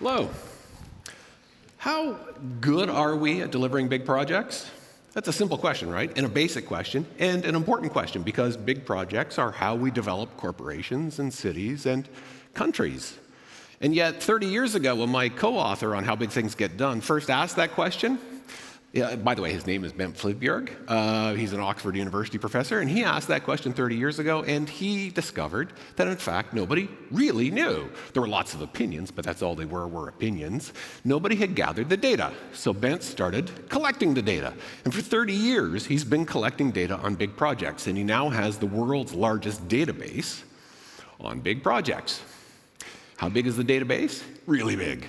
Hello. How good are we at delivering big projects? That's a simple question, right? And a basic question, and an important question, because big projects are how we develop corporations and cities and countries. And yet, 30 years ago, when my co-author on How Big Things Get Done first asked that question, by the way, his name is Flyvbjerg. He's an Oxford University professor, and he asked that question 30 years ago, and he discovered that, in fact, nobody really knew. There were lots of opinions, but that's all they were opinions. Nobody had gathered the data, so Bent started collecting the data. And for 30 years, he's been collecting data on big projects, and he now has the world's largest database on big projects. How big is the database? Really big.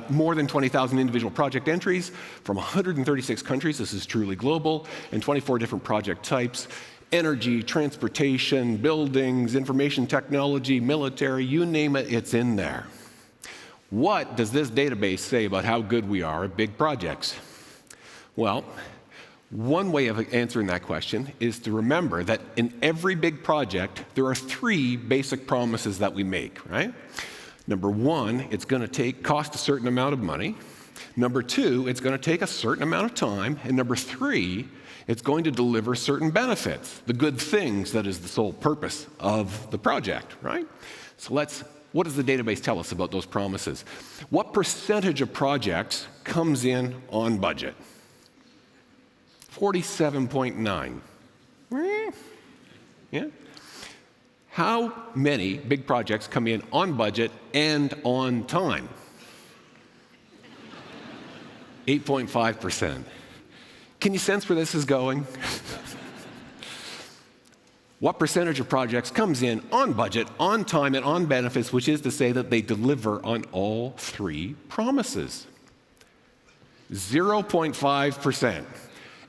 More than 20,000 individual project entries from 136 countries, this is truly global, and 24 different project types: energy, transportation, buildings, information technology, military, you name it, it's in there. What does this database say about how good we are at big projects? Well, one way of answering that question is to remember that in every big project, there are three basic promises that we make, right? Number one, it's going to cost a certain amount of money. Number two, it's going to take a certain amount of time. And number three, it's going to deliver certain benefits, the good things that is the sole purpose of the project, right? So what does the database tell us about those promises? What percentage of projects comes in on budget? 47.9. Yeah? How many big projects come in on budget and on time? 8.5%. Can you sense where this is going? What percentage of projects comes in on budget, on time, and on benefits, which is to say that they deliver on all three promises? 0.5%.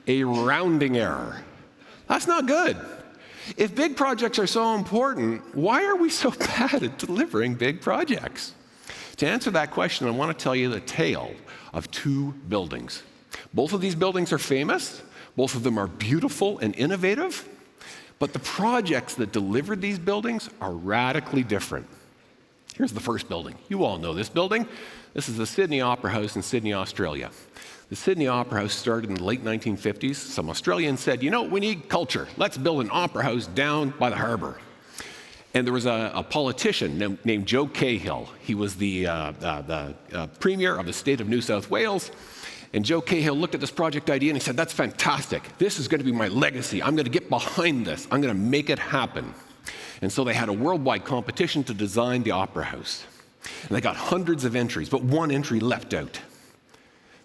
A rounding error. That's not good. If big projects are so important, why are we so bad at delivering big projects? To answer that question, I want to tell you the tale of two buildings. Both of these buildings are famous. Both of them are beautiful and innovative. But the projects that delivered these buildings are radically different. Here's the first building. You all know this building. This is the Sydney Opera House in Sydney, Australia. The Sydney Opera House started in the late 1950s. Some Australians said, you know, we need culture. Let's build an opera house down by the harbor. And there was a politician named Joe Cahill. He was the premier of the state of New South Wales. And Joe Cahill looked at this project idea and he said, that's fantastic. This is going to be my legacy. I'm going to get behind this. I'm going to make it happen. And so they had a worldwide competition to design the opera house. And they got hundreds of entries, but one entry leapt out.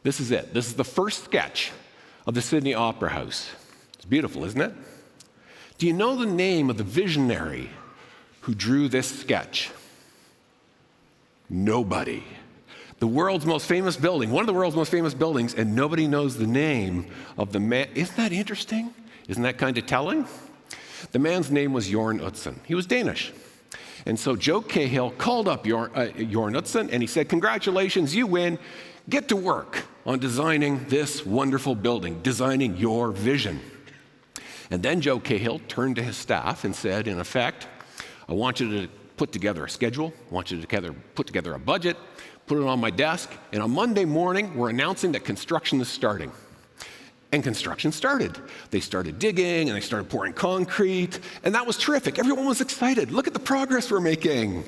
This is it. This is the first sketch of the Sydney Opera House. It's beautiful, isn't it? Do you know the name of the visionary who drew this sketch? Nobody. The world's most famous building, one of the world's most famous buildings, and nobody knows the name of the man. Isn't that interesting? Isn't that kind of telling? The man's name was Jorn Utzon. He was Danish. And so Joe Cahill called up Jorn Utzon and he said, congratulations, you win. Get to work on designing this wonderful building, designing your vision. And then Joe Cahill turned to his staff and said, in effect, I want you to put together a schedule, I want you to put together a budget, put it on my desk, and on Monday morning, we're announcing that construction is starting. And construction started. They started digging, and they started pouring concrete, and that was terrific. Everyone was excited. Look at the progress we're making.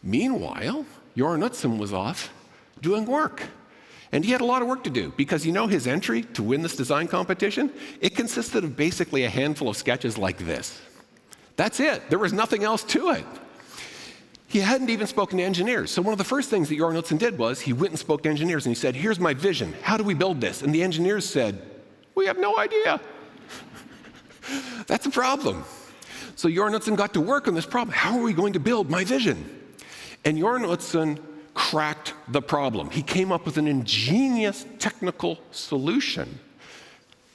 Meanwhile, Jorn Utzon was off doing work. And he had a lot of work to do because you know his entry to win this design competition? It consisted of basically a handful of sketches like this. That's it. There was nothing else to it. He hadn't even spoken to engineers. So one of the first things that Jorn Utzon did was he went and spoke to engineers and he said, here's my vision. How do we build this? And the engineers said, we have no idea. That's a problem. So Jorn Utzon got to work on this problem. How are we going to build my vision? And Jorn Utzon cracked the problem. He came up with an ingenious technical solution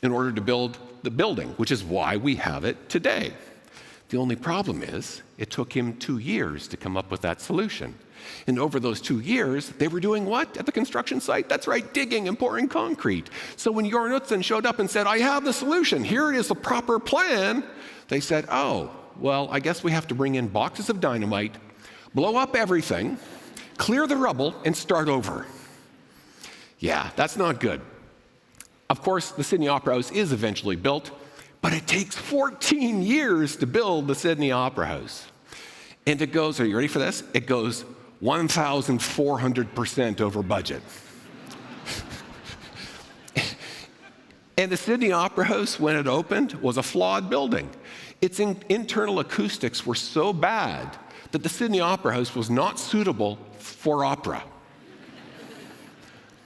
in order to build the building, which is why we have it today. The only problem is it took him 2 years to come up with that solution. And over those 2 years, they were doing what at the construction site? That's right, digging and pouring concrete. So when Jorn Utzon showed up and said, I have the solution, here it is the proper plan, they said, oh, well, I guess we have to bring in boxes of dynamite, blow up everything, clear the rubble, and start over. Yeah, that's not good. Of course, the Sydney Opera House is eventually built, but it takes 14 years to build the Sydney Opera House. And it goes, are you ready for this? It goes 1,400% over budget. And the Sydney Opera House, when it opened, was a flawed building. Its internal acoustics were so bad that the Sydney Opera House was not suitable for opera.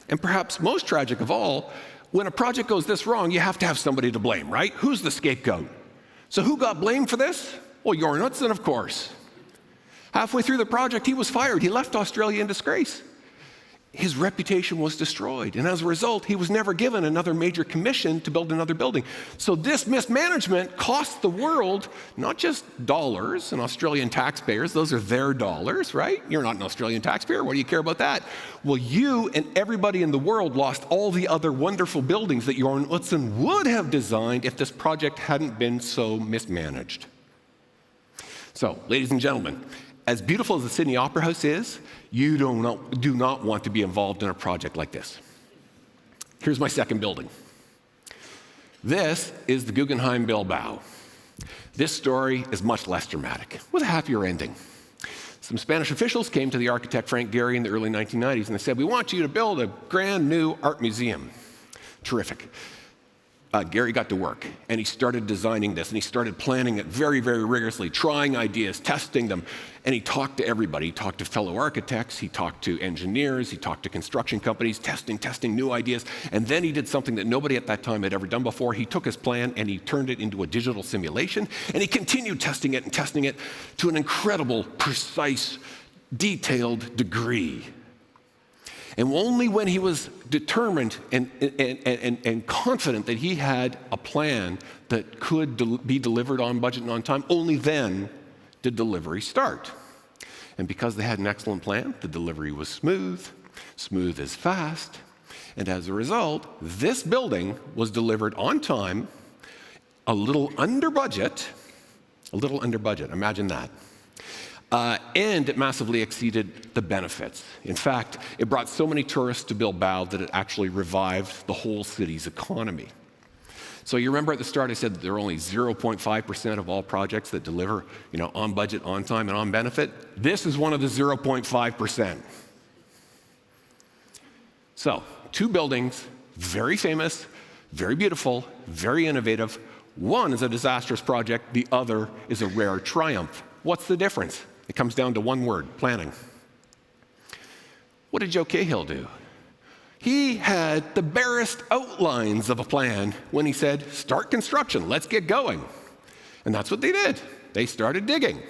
And perhaps most tragic of all, when a project goes this wrong, you have to have somebody to blame, right? Who's the scapegoat? So who got blamed for this? Well, Jorn Utzon, of course. Halfway through the project, he was fired. He left Australia in disgrace. His reputation was destroyed, and as a result, he was never given another major commission to build another building. So this mismanagement cost the world not just dollars and Australian taxpayers, those are their dollars, right? You're not an Australian taxpayer, what do you care about that? Well, you and everybody in the world lost all the other wonderful buildings that Jorn Utzon would have designed if this project hadn't been so mismanaged. So, ladies and gentlemen, as beautiful as the Sydney Opera House is, you do not want to be involved in a project like this. Here's my second building. This is the Guggenheim Bilbao. This story is much less dramatic, with a happier ending. Some Spanish officials came to the architect Frank Gehry in the early 1990s and they said, we want you to build a brand new art museum. Terrific. Gehry got to work, and he started designing this, and he started planning it very, very rigorously, trying ideas, testing them, and he talked to everybody. He talked to fellow architects, he talked to engineers, he talked to construction companies, testing new ideas, and then he did something that nobody at that time had ever done before. He took his plan, and he turned it into a digital simulation, and he continued testing it to an incredible, precise, detailed degree. And only when he was determined and confident that he had a plan that could be delivered on budget and on time, only then did delivery start. And because they had an excellent plan, the delivery was smooth as fast, and as a result, this building was delivered on time, a little under budget, imagine that. And it massively exceeded the benefits. In fact, it brought so many tourists to Bilbao that it actually revived the whole city's economy. So you remember at the start I said that there are only 0.5% of all projects that deliver, on budget, on time, and on benefit. This is one of the 0.5%. So, two buildings, very famous, very beautiful, very innovative. One is a disastrous project, the other is a rare triumph. What's the difference? It comes down to one word: planning. What did Joe Cahill do? He had the barest outlines of a plan when he said, start construction, let's get going. And that's what they did. They started digging.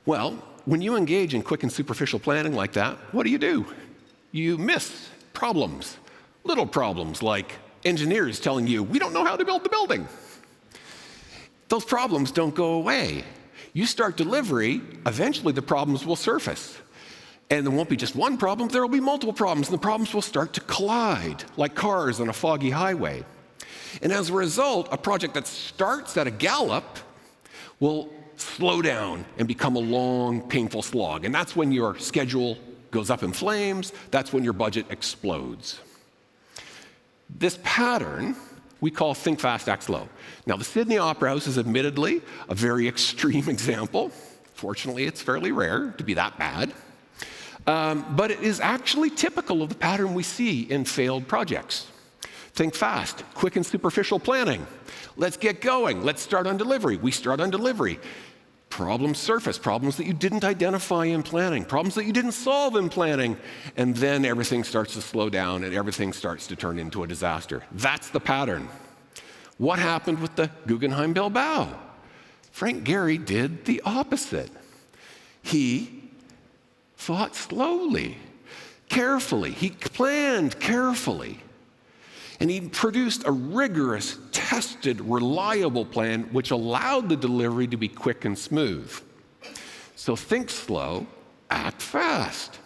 Well, when you engage in quick and superficial planning like that, what do? You miss problems, little problems like engineers telling you, we don't know how to build the building. Those problems don't go away. You start delivery, eventually the problems will surface. And there won't be just one problem, there will be multiple problems, and the problems will start to collide like cars on a foggy highway. And as a result, a project that starts at a gallop will slow down and become a long, painful slog. And that's when your schedule goes up in flames, that's when your budget explodes. This pattern we call think fast, act slow. Now, the Sydney Opera House is admittedly a very extreme example. Fortunately, it's fairly rare to be that bad. But it is actually typical of the pattern we see in failed projects. Think fast, quick and superficial planning. Let's get going. Let's start on delivery. We start on delivery. Problems surface, problems that you didn't identify in planning, problems that you didn't solve in planning, and then everything starts to slow down and everything starts to turn into a disaster. That's the pattern. What happened with the Guggenheim Bilbao? Frank Gehry did the opposite. He thought slowly, carefully. He planned carefully. And he produced a rigorous, tested, reliable plan which allowed the delivery to be quick and smooth. So think slow, act fast.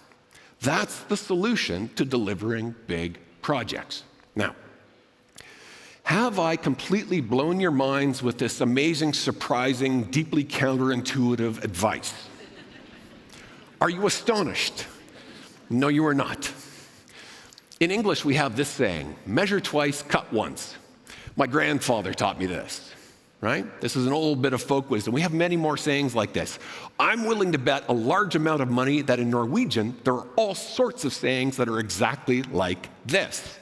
That's the solution to delivering big projects. Now, have I completely blown your minds with this amazing, surprising, deeply counterintuitive advice? Are you astonished? No, you are not. In English, we have this saying, measure twice, cut once. My grandfather taught me this, right? This is an old bit of folk wisdom. We have many more sayings like this. I'm willing to bet a large amount of money that in Norwegian, there are all sorts of sayings that are exactly like this.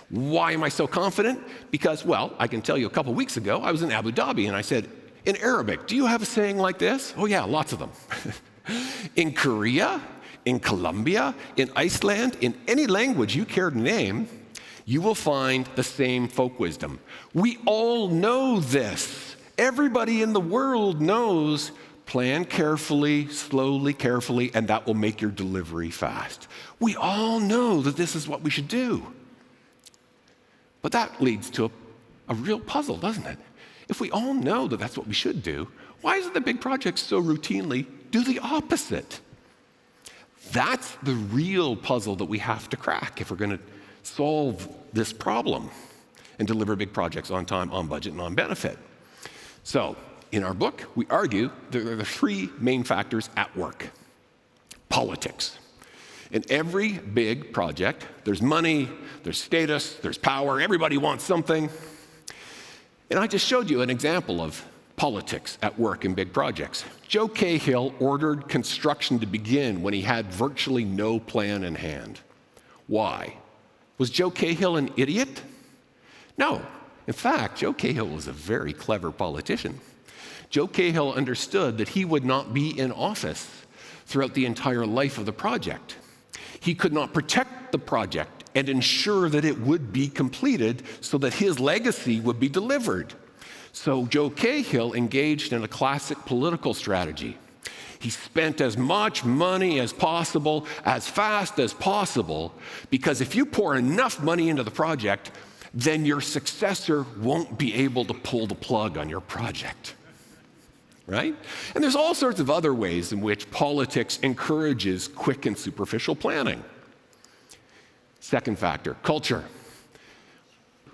Why am I so confident? Because, well, I can tell you a couple weeks ago, I was in Abu Dhabi and I said, in Arabic, do you have a saying like this? Oh yeah, lots of them. In Korea, in Colombia, in Iceland, in any language you care to name, you will find the same folk wisdom. We all know this. Everybody in the world knows plan carefully, slowly, carefully, and that will make your delivery fast. We all know that this is what we should do. But that leads to a real puzzle, doesn't it? If we all know that that's what we should do, why is it that big projects so routinely do the opposite? That's the real puzzle that we have to crack if we're going to solve this problem and deliver big projects on time, on budget, and on benefit. So, in our book, we argue there are the three main factors at work. Politics. In every big project, there's money, there's status, there's power, everybody wants something. And I just showed you an example of politics at work in big projects. Joe Cahill ordered construction to begin when he had virtually no plan in hand. Why? Was Joe Cahill an idiot? No. In fact, Joe Cahill was a very clever politician. Joe Cahill understood that he would not be in office throughout the entire life of the project. He could not protect the project and ensure that it would be completed so that his legacy would be delivered. So Joe Cahill engaged in a classic political strategy. He spent as much money as possible, as fast as possible, because if you pour enough money into the project, then your successor won't be able to pull the plug on your project. Right? And there's all sorts of other ways in which politics encourages quick and superficial planning. Second factor, culture.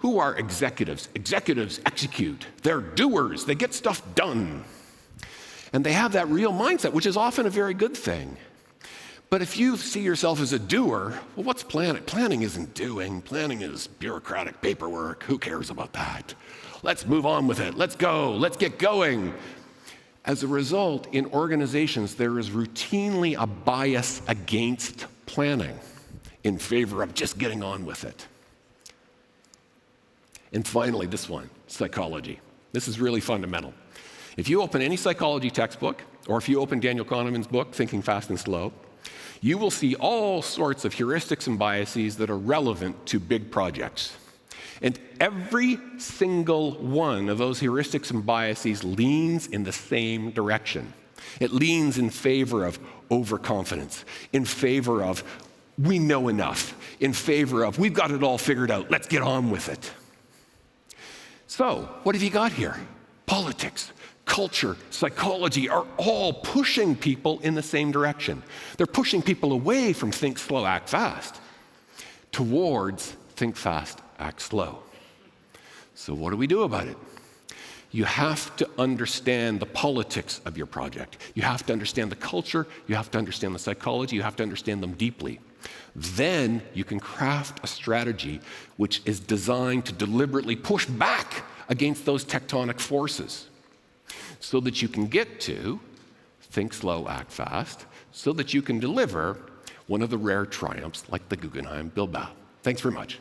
Who are executives? Executives execute. They're doers. They get stuff done. And they have that real mindset, which is often a very good thing. But if you see yourself as a doer, well, what's planning? Planning isn't doing. Planning is bureaucratic paperwork. Who cares about that? Let's move on with it. Let's go. Let's get going. As a result, in organizations, there is routinely a bias against planning in favor of just getting on with it. And finally, this one, psychology. This is really fundamental. If you open any psychology textbook, or if you open Daniel Kahneman's book, Thinking Fast and Slow, you will see all sorts of heuristics and biases that are relevant to big projects. And every single one of those heuristics and biases leans in the same direction. It leans in favor of overconfidence, in favor of we know enough, in favor of we've got it all figured out, let's get on with it. So, what have you got here? Politics, culture, psychology are all pushing people in the same direction. They're pushing people away from think slow, act fast, towards think fast, act slow. So what do we do about it? You have to understand the politics of your project. You have to understand the culture. You have to understand the psychology. You have to understand them deeply. Then you can craft a strategy which is designed to deliberately push back against those tectonic forces so that you can get to think slow, act fast, so that you can deliver one of the rare triumphs like the Guggenheim Bilbao. Thanks very much.